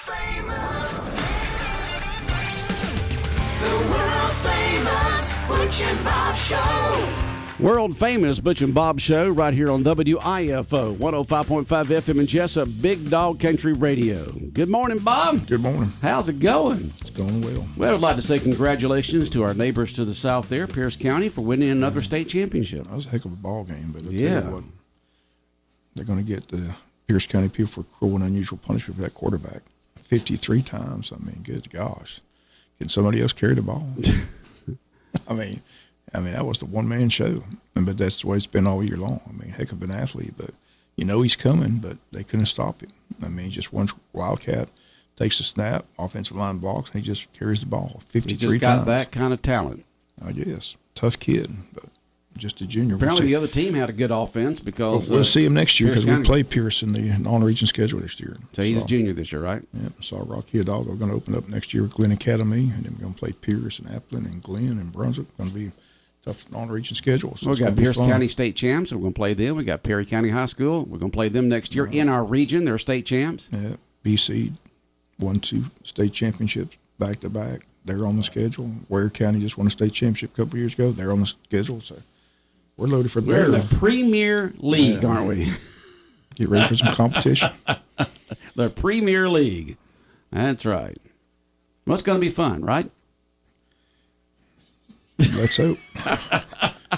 famous. The world famous Butch and Bob Show. World famous Butch and Bob Show right here on WIFO 105.5 FM in Jesup, Big Dog Country Radio. Good morning, Bob. Good morning. How's it going? It's going well. Well, I'd like to say congratulations to our neighbors to the south there, Pierce County, for winning another state championship. That was a heck of a ball game, but I'll tell Yeah. you what, they're going to get the Pierce County people for cruel and unusual punishment for that quarterback 53 times. I mean, good gosh. Can somebody else carry the ball? I mean, that was the one-man show, but that's the way it's been all year long. I mean, heck of an athlete, but you know he's coming, but they couldn't stop him. I mean, just one wildcat takes the snap, offensive line blocks, and he just carries the ball 53 times. He just got that kind of talent. I guess. Tough kid, but just a junior. Apparently the other team had a good offense because we'll see him next year because we County. play Pierce in the non-region schedule this year. So he's a junior this year, right? Yeah, so Rocky Hidalgo are going to open up next year with Glenn Academy, and then we're going to play Pierce and Applin and Glenn and Brunswick. Going to be tough non-region schedule. So we got Pierce County State Champs. We're going to play them. We got Perry County High School. We're going to play them next year in our region. They're state champs. Yeah, BC won 2 state championships back-to-back. They're on the schedule. Ware County just won a state championship a couple of years ago. They're on the schedule. So we're loaded for We're in bear. the Premier League, aren't we? Get ready for some competition. The Premier League. That's right. Well, it's going to be fun, right? Let's hope.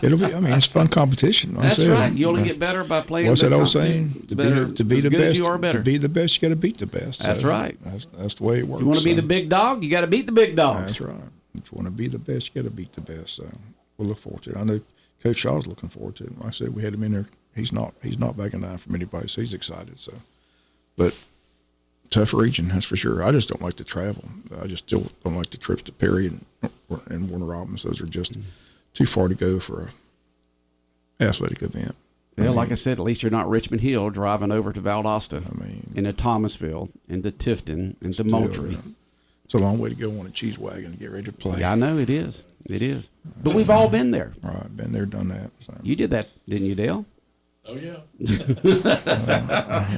It'll be. I mean, it's fun competition. That's right. You only get better by playing. What's the that old competition. saying? Better, To be as the good as best. you are better. To be the best, you got to beat the best. That's So right. That's the way it works. You want to be the big dog, you got to beat the big dogs. That's right. If you want to be the best, you got to beat the best. So we'll look forward to it. I know Coach Shaw's looking forward to it. Like I said, we had him in there. He's not backing down from anybody, so he's excited. So, but tough region, that's for sure. I just don't like to travel. I just still don't like the trips to Perry and Warner Robins. Those are just too far to go for a athletic event. Yeah, like I said, at least you're not Richmond Hill driving over to Valdosta, into Thomasville, into Tifton, into Moultrie. It's a long way to go on a cheese wagon to get ready to play. Yeah, I know it is. It is. But we've all been there. Right, been there, done that. So. You did that, didn't you, Dale? Oh, yeah.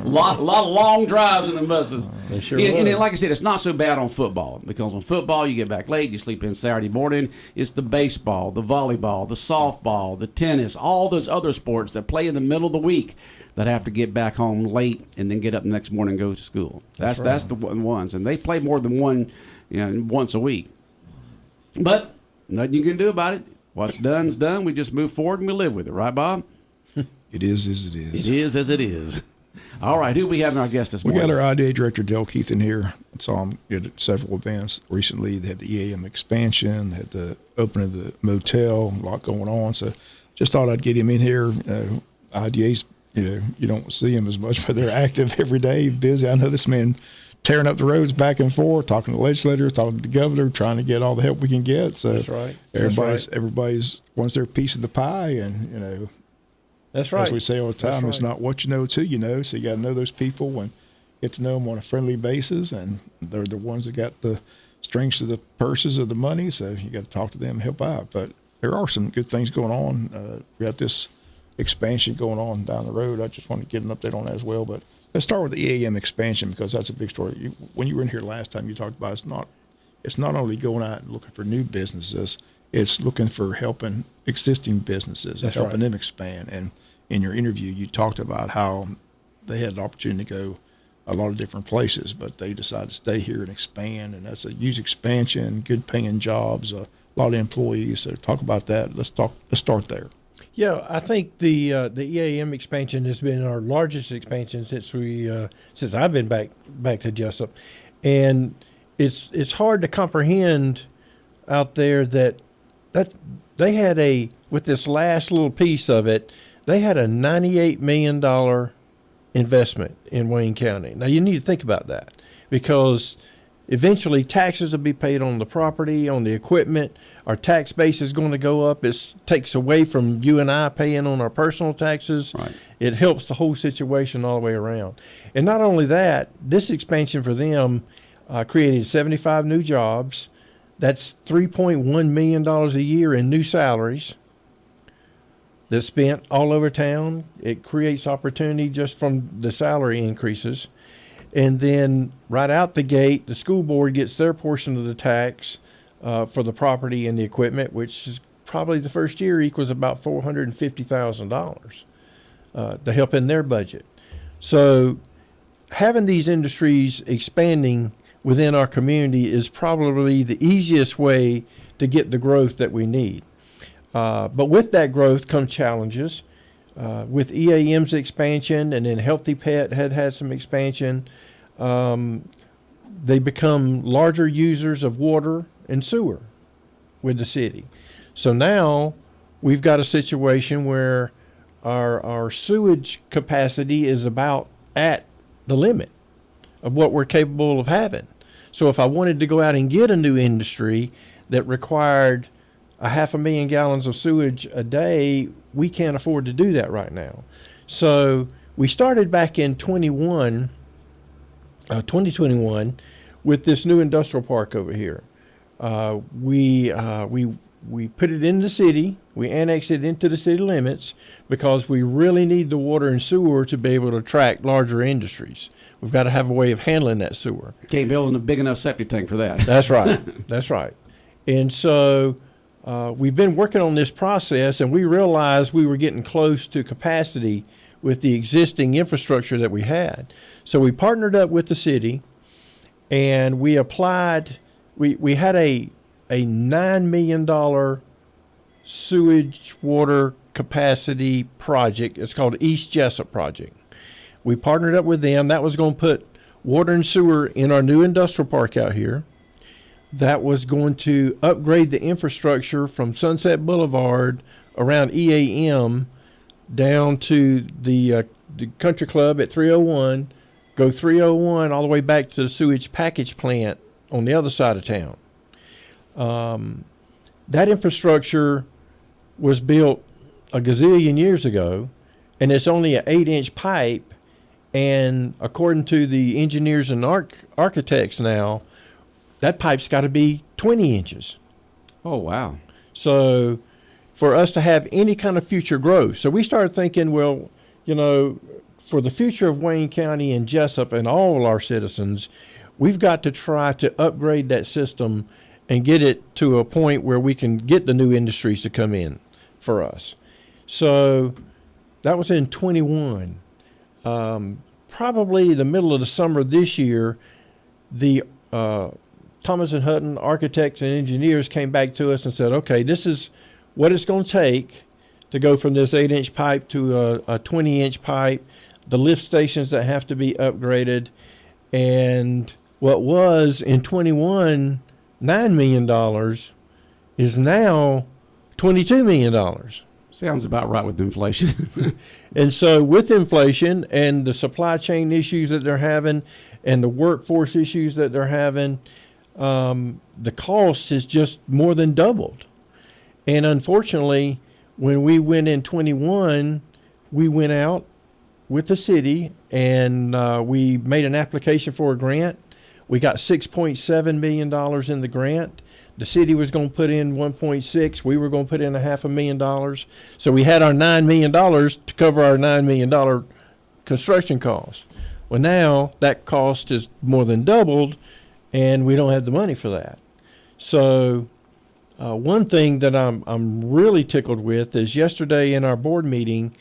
lot of long drives in the buses. They sure And was. like I said, it's not so bad on football because on football you get back late, you sleep in Saturday morning. It's the baseball, the volleyball, the softball, the tennis, all those other sports that play in the middle of the week that have to get back home late and then get up the next morning and go to school. That's the ones, and they play more than one, once a week. But nothing you can do about it. What's done's done. We just move forward and we live with it, right, Bob? It is as it is. It is as it is. All right, who we have in our guest this We morning? got our IDA director, Del Keith, in here. I saw him at several events recently. They had the EAM expansion, they had the opening of the motel, a lot going on. So just thought I'd get him in here. IDA's, you don't see him as much, but they're active every day, busy. I know this man tearing up the roads back and forth, talking to legislators, talking to the governor, trying to get all the help we can get. So That's right. Everybody's wants their piece of the pie, and That's right. as we say all the time, That's it's not what you know, it's who you know. So you got to know those people and get to know them on a friendly basis. And they're the ones that got the strings to the purses of the money. So you got to talk to them and help out. But there are some good things going on. We got this expansion going on down the road. I just want to get an update on that as well. But let's start with the EAM expansion because that's a big story. When you were in here last time, you talked about it's not only going out and looking for new businesses, it's looking for helping existing businesses and helping them expand. And in your interview, you talked about how they had the opportunity to go a lot of different places, but they decided to stay here and expand. And that's a huge expansion, good paying jobs, a lot of employees. So talk about that. Let's start there. Yeah, I think the EAM expansion has been our largest expansion since I've been back to Jesup, and it's hard to comprehend out there that they had with this last little piece of it, they had a $98 million investment in Wayne County. Now you need to think about that because eventually taxes will be paid on the property, on the equipment. Our tax base is going to go up. It takes away from you and I paying on our personal taxes. Right. It helps the whole situation all the way around. And not only that, this expansion for them created 75 new jobs. That's $3.1 million a year in new salaries that's spent all over town. It creates opportunity just from the salary increases. And then right out the gate, the school board gets their portion of the tax for the property and the equipment, which is probably the first year equals about $450,000 to help in their budget. So having these industries expanding within our community is probably the easiest way to get the growth that we need. But with that growth come challenges. With EAM's expansion, and then Healthy Pet had some expansion, they become larger users of water and sewer with the city. So now we've got a situation where our sewage capacity is about at the limit of what we're capable of having. So if I wanted to go out and get a new industry that required 500,000 gallons of sewage a day, we can't afford to do that right now. So we started back in 2021 with this new industrial park over here. We put it in the city. We annexed it into the city limits because we really need the water and sewer to be able to attract larger industries. We've got to have a way of handling that sewer. Can't build a big enough septic tank for that. That's right. That's right. And so we've been working on this process, and we realized we were getting close to capacity with the existing infrastructure that we had. So we partnered up with the city, and we applied. We had a $9 million sewage water capacity project. It's called East Jesup project. We partnered up with them. That was going to put water and sewer in our new industrial park out here. That was going to upgrade the infrastructure from Sunset Boulevard around EAM down to the country club at 301, go 301 all the way back to the sewage package plant on the other side of town. That infrastructure was built a gazillion years ago, and it's only an 8-inch pipe. And according to the engineers and architects now, that pipe's got to be 20 inches. Oh, wow. So for us to have any kind of future growth. So we started thinking, well, for the future of Wayne County and Jesup and all our citizens, we've got to try to upgrade that system and get it to a point where we can get the new industries to come in for us. So that was in 21. Probably the middle of the summer this year, the Thomas and Hutton architects and engineers came back to us and said, okay, this is what it's going to take to go from this 8-inch pipe to a 20-inch pipe, the lift stations that have to be upgraded, and what was in 21 $9 million is now $22 million. Sounds about right with inflation. And so with inflation and the supply chain issues that they're having and the workforce issues that they're having, the cost has just more than doubled. And unfortunately, when we went in 21, we went out with the city and we made an application for a grant. We got $6.7 million in the grant. The city was going to put in 1.6. We were going to put in $500,000. So we had our $9 million to cover our $9 million construction cost. Well, now that cost is more than doubled, and we don't have the money for that. So one thing that I'm really tickled with is yesterday in our board meeting,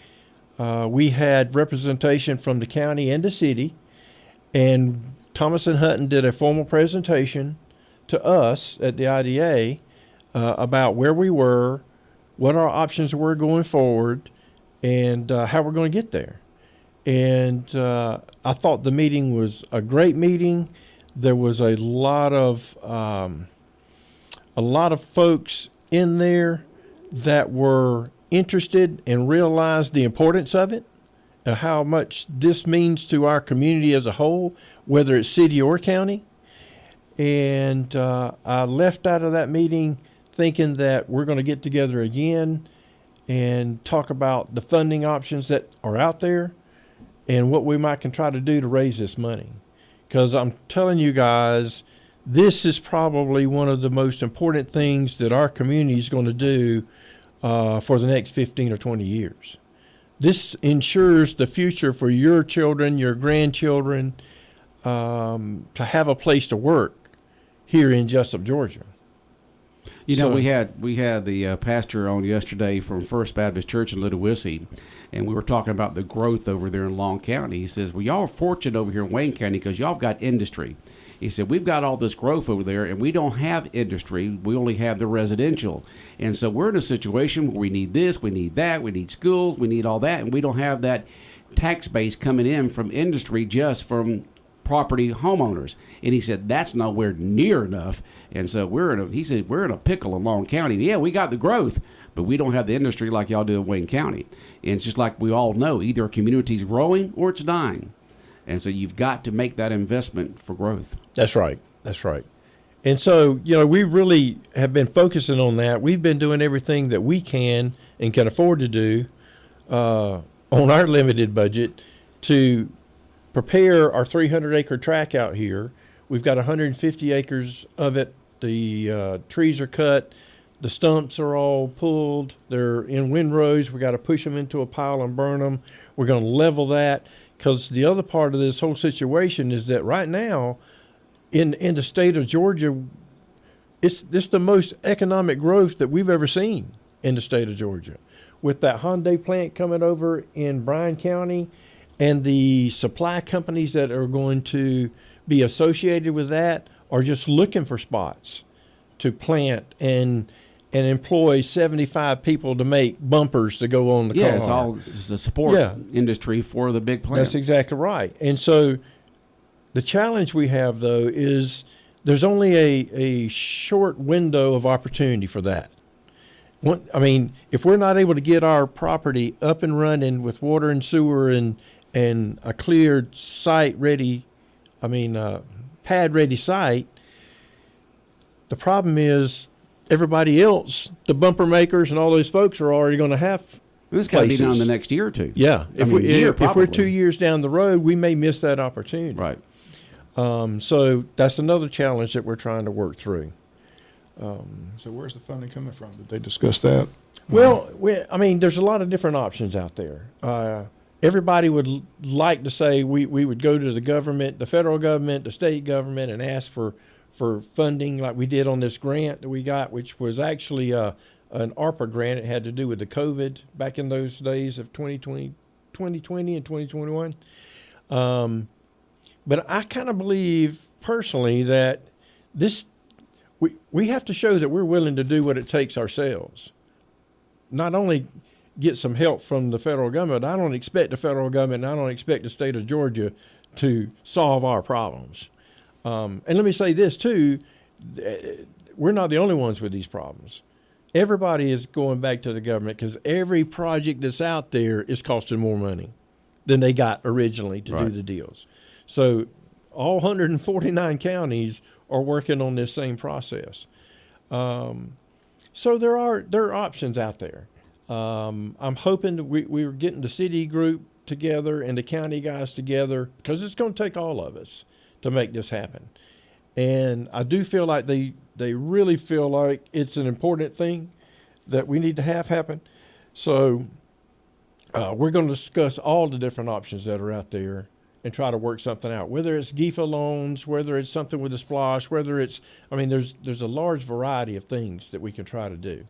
we had representation from the county and the city, and Thomas and Hutton did a formal presentation to us at the IDA about where we were, what our options were going forward, and how we're going to get there. And I thought the meeting was a great meeting. There was a lot of folks in there that were interested and realized the importance of it, how much this means to our community as a whole, whether it's city or county. And I left out of that meeting thinking that we're going to get together again and talk about the funding options that are out there and what we might can try to do to raise this money. Because I'm telling you guys, this is probably one of the most important things that our community is going to do for the next 15 or 20 years. This ensures the future for your children, your grandchildren, to have a place to work here in Jesup, Georgia. You know, we had the pastor on yesterday from First Baptist Church in Ludowici, and we were talking about the growth over there in Long County. He says, well, y'all are fortunate over here in Wayne County because y'all have got industry. He said, we've got all this growth over there, and we don't have industry. We only have the residential. And so we're in a situation where we need this, we need that, we need schools, we need all that, and we don't have that tax base coming in from industry, just from property homeowners. And he said that's nowhere near enough. And so we're in a pickle in Long County. Yeah, we got the growth, but we don't have the industry like y'all do in Wayne County. And it's just like we all know, either a community's growing or it's dying. And so you've got to make that investment for growth. That's right. That's right. And so, we really have been focusing on that. We've been doing everything that we can and can afford to do on our limited budget to prepare our 300-acre tract out here. We've got 150 acres of it. The trees are cut. The stumps are all pulled. They're in windrows. We got to push them into a pile and burn them. We're going to level that, because the other part of this whole situation is that right now in the state of Georgia, it's the most economic growth that we've ever seen in the state of Georgia. With that Hyundai plant coming over in Bryan County and the supply companies that are going to be associated with that are just looking for spots to plant and employ 75 people to make bumpers to go on the car. Yeah, it's the support industry for the big plant. That's exactly right. And so the challenge we have, though, is there's only a short window of opportunity for that. If we're not able to get our property up and running with water and sewer and a cleared site ready, pad ready site, the problem is everybody else, the bumper makers and all those folks, are already going to have this got to be done in the next year or two. Yeah. If we're 2 years down the road, we may miss that opportunity. Right. So that's another challenge that we're trying to work through. So where's the funding coming from? Did they discuss that? Well, there's a lot of different options out there. Everybody would like to say we would go to the government, the federal government, the state government, and ask for funding like we did on this grant that we got, which was actually an ARPA grant. It had to do with the COVID back in those days of 2020 and 2021. But I kind of believe personally that we have to show that we're willing to do what it takes ourselves. Not only get some help from the federal government. I don't expect the federal government and I don't expect the state of Georgia to solve our problems. And let me say this too, we're not the only ones with these problems. Everybody is going back to the government because every project that's out there is costing more money than they got originally to do the deals. So all 149 counties are working on this same process. So there are options out there. I'm hoping that we're getting the city group together and the county guys together, because it's going to take all of us to make this happen. And I do feel like they really feel like it's an important thing that we need to have happen. So we're going to discuss all the different options that are out there and try to work something out, whether it's GIFA loans, whether it's something with a splosh, whether it's, there's a large variety of things that we can try to do.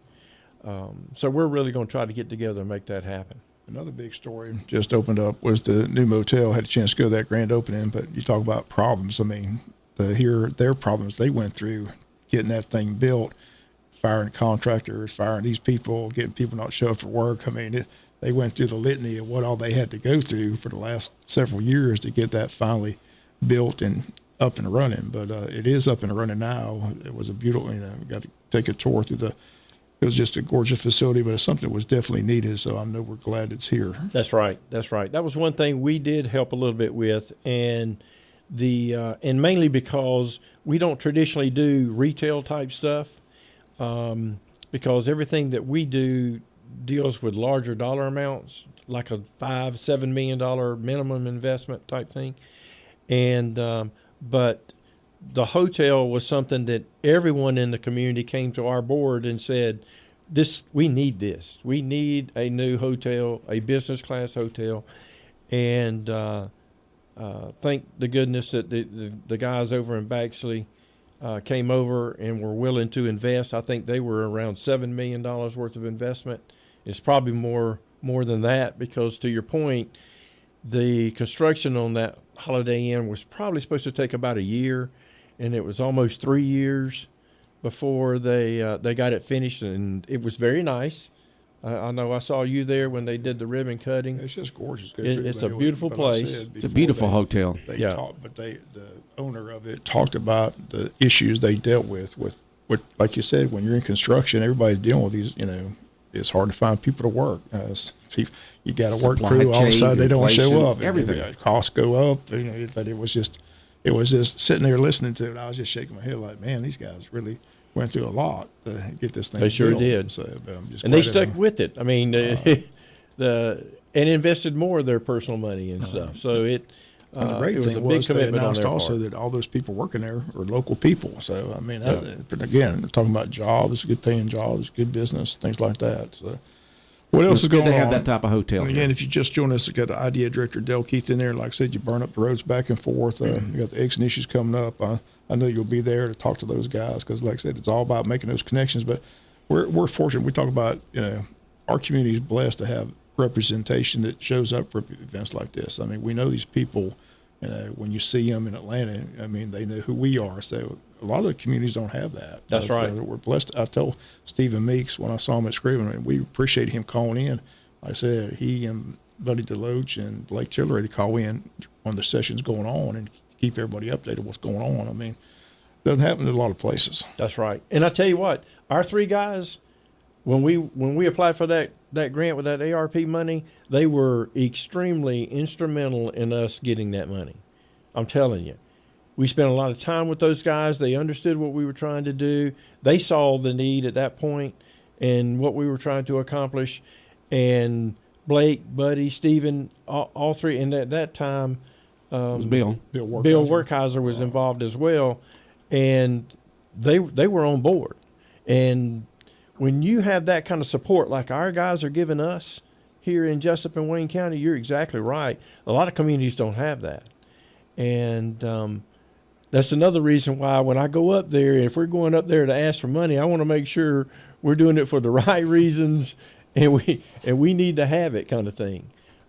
So we're really going to try to get together and make that happen. Another big story just opened up was the new motel. Had a chance to go to that grand opening, but you talk about problems. To hear their problems they went through getting that thing built, firing contractors, firing these people, getting people not show up for work. They went through the litany of what all they had to go through for the last several years to get that finally built and up and running. But it is up and running now. It was a beautiful, we got to take a tour through it was just a gorgeous facility, but it's something that was definitely needed. So I know we're glad it's here. That's right. That was one thing we did help a little bit with, and mainly because we don't traditionally do retail type stuff, because everything that we do deals with larger dollar amounts, like a $5-7 million minimum investment type thing, and but the hotel was something that everyone in the community came to our board and said, we need this. We need a new hotel, a business class hotel. And thank the goodness that the guys over in Baxley came over and were willing to invest. I think they were around $7 million worth of investment. It's probably more than that because, to your point, the construction on that Holiday Inn was probably supposed to take about a year, and it was almost 3 years before they got it finished, and it was very nice. I know I saw you there when they did the ribbon cutting. It's just gorgeous. It's a beautiful place. It's a beautiful hotel. The owner of it talked about the issues they dealt with, like you said, when you're in construction, everybody's dealing with these, it's hard to find people to work. You got a work crew, all of a sudden they don't show up. Everything. Costs go up. But it was just sitting there listening to it. I was just shaking my head like, man, these guys really went through a lot to get this thing. They sure built. did. So, I'm just and they glad stuck with it. I mean, and invested more of their personal money and stuff. So it. And the great it was thing a big was they commitment announced on their also part. that all those people working there are local people. So, I mean, but again, we're talking about jobs, good paying jobs, good business, things like that. So, what else is going on? They have that type of hotel. And again, if you just joined us, we got the idea director, Del Keith, in there. Like I said, you burn up the roads back and forth. You got the exit issues coming up. I know you'll be there to talk to those guys because, like I said, it's all about making those connections. But we're fortunate. We talk about, our community is blessed to have representation that shows up for events like this. I mean, we know these people. When you see them in Atlanta, I mean, they know who we are. So a lot of the communities don't have that. That's right. So we're blessed. I told Stephen Meeks when I saw him at Scrivener, we appreciate him calling in. Like I said, he and Buddy DeLoach and Blake Tillery, they call in when the session's going on and keep everybody updated what's going on. I mean, it doesn't happen in a lot of places. That's right. And I tell you what, our three guys, when we applied for that grant with that ARP money, they were extremely instrumental in us getting that money. I'm telling you. We spent a lot of time with those guys. They understood what we were trying to do. They saw the need at that point and what we were trying to accomplish. And Blake, Buddy, Stephen, all three, and at that time, It was Bill. Bill Werkheiser was involved as well. And they were on board. And when you have that kind of support like our guys are giving us here in Jesup and Wayne County, you're exactly right. A lot of communities don't have that. And that's another reason why when I go up there, if we're going up there to ask for money, I want to make sure we're doing it for the right reasons and we need to have it kind of thing.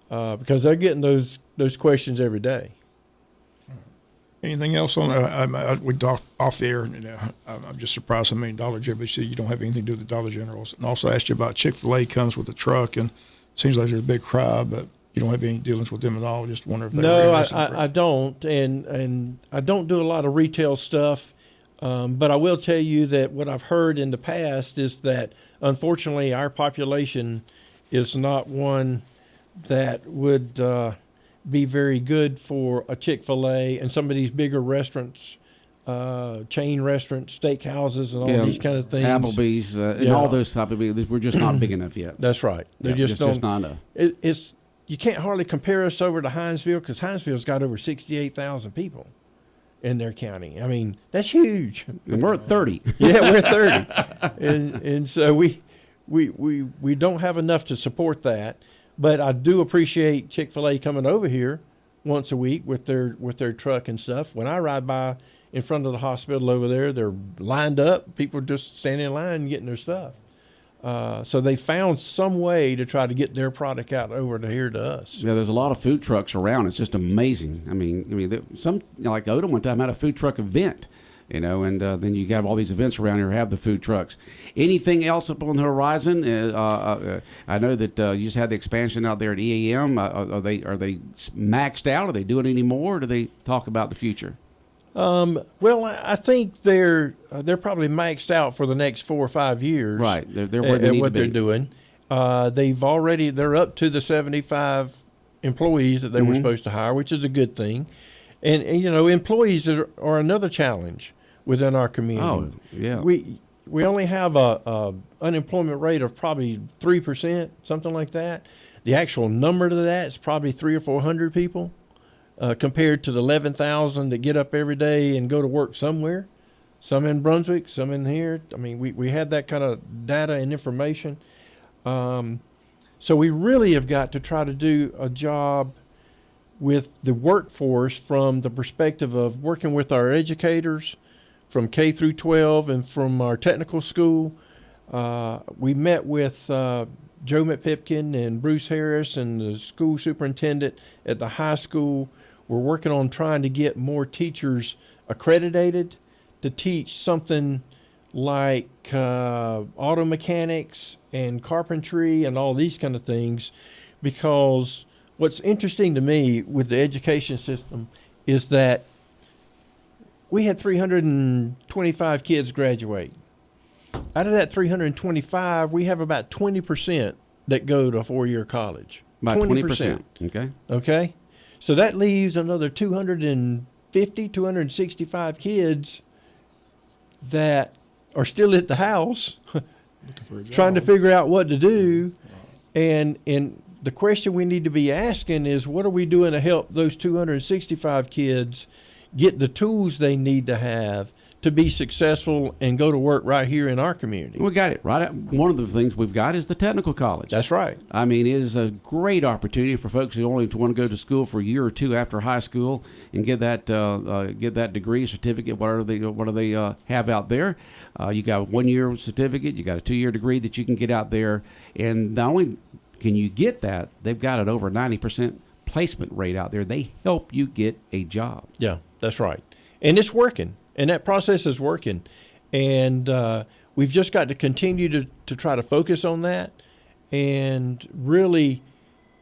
Because they're getting those questions every day. Anything else on? We talked off the air. I'm just surprised how many Dollar General. You don't have anything to do with the Dollar Generals. And also asked you about Chick-fil-A comes with a truck, and it seems like there's a big crowd, but you don't have any dealings with them at all. Just wonder if they. No, I don't, and I don't do a lot of retail stuff. But I will tell you that what I've heard in the past is that unfortunately our population is not one that would. Be very good for a Chick-fil-A and some of these bigger restaurants, chain restaurants, steakhouses, and all these kind of things. Applebee's and all those type of things. We're just not big enough yet. That's right. They're just not enough. It's you can't hardly compare us over to Hinesville because Hinesville's got over 68,000 people in their county. I mean, that's huge. And we're at 30. Yeah, we're at 30, and so we don't have enough to support that. But I do appreciate Chick-fil-A coming over here once a week with their truck and stuff. When I ride by in front of the hospital over there, they're lined up. People are just standing in line and getting their stuff. So they found some way to try to get their product out over to here to us. Yeah, there's a lot of food trucks around. It's just amazing. I mean, some like Odom one time had a food truck event. And then you have all these events around here have the food trucks. Anything else up on the horizon? I know that you just had the expansion out there at EAM. Are they maxed out? Are they doing any more? Or do they talk about the future? Well, I think they're probably maxed out for the next 4 or 5 years. Right, they're where they need what to be. they're doing. They're up to the 75 employees that they were supposed to hire, which is a good thing. And employees are another challenge within our community. Oh, yeah. We only have a unemployment rate of probably 3%, something like that. The actual number to that is probably 300 or 400 people, compared to the 11,000 that get up every day and go to work somewhere. Some in Brunswick, some in here. I mean, we have that kind of data and information. So we really have got to try to do a job with the workforce from the perspective of working with our educators from K through 12 and from our technical school. We met with Joe McPipkin and Bruce Harris and the school superintendent at the high school. We're working on trying to get more teachers accredited to teach something like auto mechanics and carpentry and all these kind of things, because what's interesting to me with the education system is that we had 325 kids graduate. Out of that 325, we have about 20% that go to 4-year college. About 20%. Okay. Okay? So that leaves another 250, 265 kids that are still at the house trying to figure out what to do. And the question we need to be asking is, what are we doing to help those 265 kids get the tools they need to have to be successful and go to work right here in our community? We got it right. One of the things we've got is the technical college. That's right. I mean, it is a great opportunity for folks who only want to go to school for a year or two after high school and get that degree, certificate, whatever they have out there. You got a 1-year certificate, you got a 2-year degree that you can get out there, and not only can you get that, they've got it over 90% placement rate out there. They help you get a job. Yeah, that's right. And it's working. And that process is working. And we've just got to continue to try to focus on that and really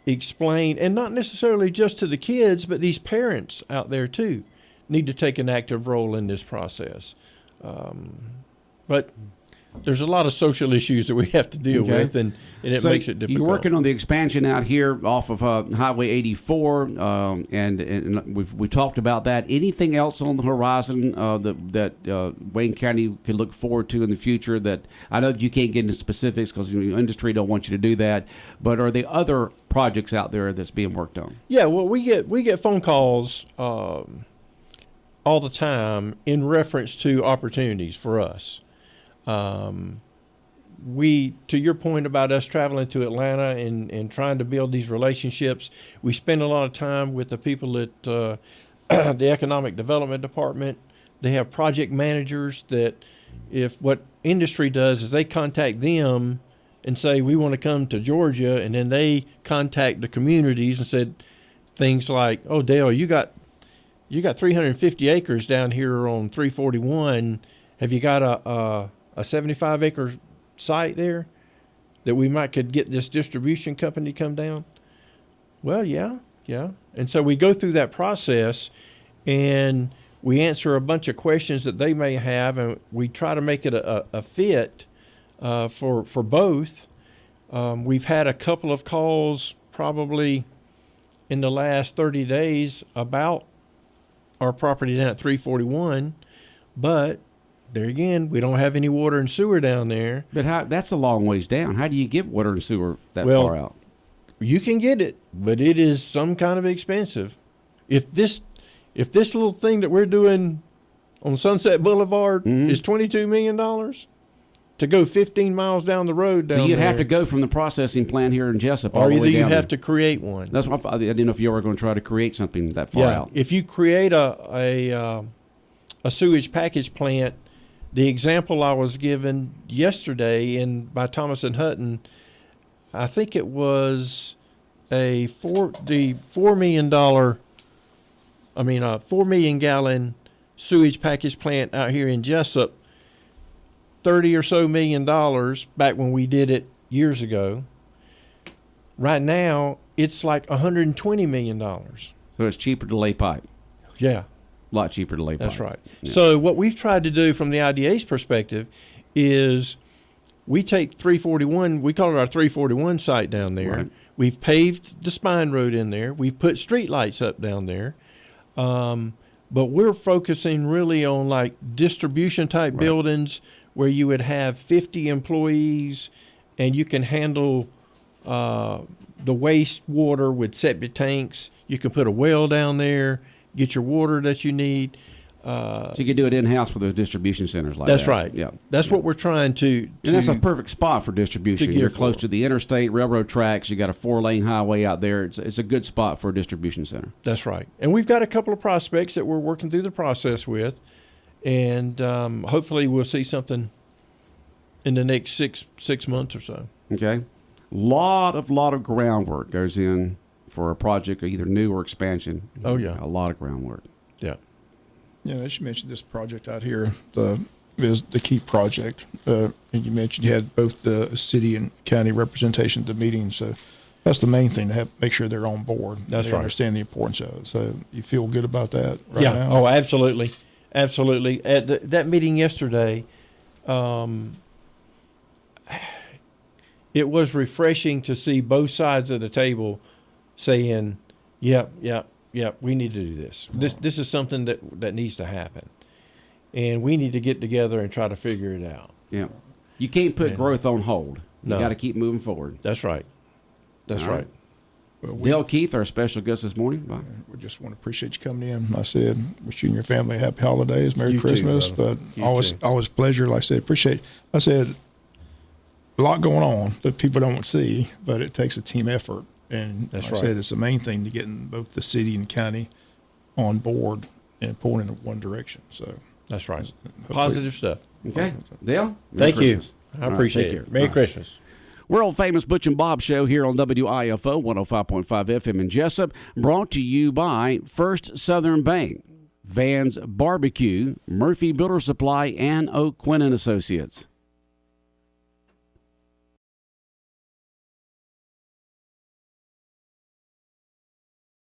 explain, and not necessarily just to the kids, but these parents out there too need to take an active role in this process. But there's a lot of social issues that we have to deal with, and it makes it difficult. You're working on the expansion out here off of Highway 84, and we talked about that. Anything else on the horizon that Wayne County can look forward to in the future? That I know you can't get into specifics because the industry don't want you to do that, but are there other projects out there that's being worked on? Yeah, well, we get phone calls all the time in reference to opportunities for us. To your point about us traveling to Atlanta and trying to build these relationships, we spend a lot of time with the people at the Economic Development Department. They have project managers that, if what industry does is they contact them and say, we want to come to Georgia, and then they contact the communities and said things like, oh, Dale, you got 350 acres down here on 341. Have you got a 75-acre site there that we could get this distribution company to come down? Well, yeah. And so we go through that process, and we answer a bunch of questions that they may have, and we try to make it a fit for both. We've had a couple of calls probably in the last 30 days about our property down at 341, but there again, we don't have any water and sewer down there. But that's a long ways down. How do you get water and sewer that Well, far out? You can get it, but it is some kind of expensive. If this little thing that we're doing on Sunset Boulevard is $22 million to go 15 miles down the road down So you'd there, have to go from the processing plant here in Jesup all or the either way you down have there. to create one. That's what I didn't know if you were going to try to create something that far out. If you create a sewage package plant, the example I was given yesterday by Thomas and Hutton, I think it was a 4 million gallon sewage package plant out here in Jesup, $30 or so million back when we did it years ago. Right now, it's like $120 million. So it's cheaper to lay pipe. Yeah. A lot cheaper to lay pipe. That's right. Yeah. So what we've tried to do from the IDA's perspective is we take 341, we call it our 341 site down there. Right. We've paved the spine road in there. We've put street lights up down there. But we're focusing really on like distribution type buildings where you would have 50 employees and you can handle the wastewater with septic tanks. You can put a well down there, get your water that you need. So you could do it in-house for those distribution centers like That's that. right. Yeah. That's what we're trying to And that's a perfect spot for distribution. to gear You're close for. to the interstate, railroad tracks. You got a 4-lane highway out there. It's a good spot for a distribution center. That's right. And we've got a couple of prospects that we're working through the process with, and hopefully we'll see something in the next six months or so. Okay. Lot of groundwork goes in for a project, either new or expansion. Oh, yeah. A lot of groundwork. Yeah. Yeah, I should mention this project out here is the key project. And you mentioned you had both the city and county representation at the meeting, so that's the main thing, to make sure they're on board. That's they right. understand the importance of it. So you feel good about that right Yeah. now? Oh, absolutely. Absolutely. At that meeting yesterday, it was refreshing to see both sides of the table saying, yep, we need to do this. This is something that needs to happen. And we need to get together and try to figure it out. Yeah. You can't put growth on hold. You No. got to keep moving forward. That's right. That's All right. right. Well, Dale Keith, our special guest this morning. Bye. we just want to appreciate you coming in. Like I said, wish you and your family happy holidays, Merry You too, Christmas. brother. But You always too. pleasure. Like I said, appreciate. I said a lot going on that people don't see, but it takes a team effort. And That's like right. I said, it's the main thing to getting both the city and county on board and pulling in one direction. So That's right. hopefully- Positive stuff. Okay. Dale? Merry Thank you. Christmas. I All right, appreciate take it. care. Merry Bye. Christmas. World famous Butch and Bob show here on WIFO 105.5 FM in Jesup, brought to you by First Southern Bank, Vans Barbecue, Murphy Builder Supply, and Oak Quinn and Associates.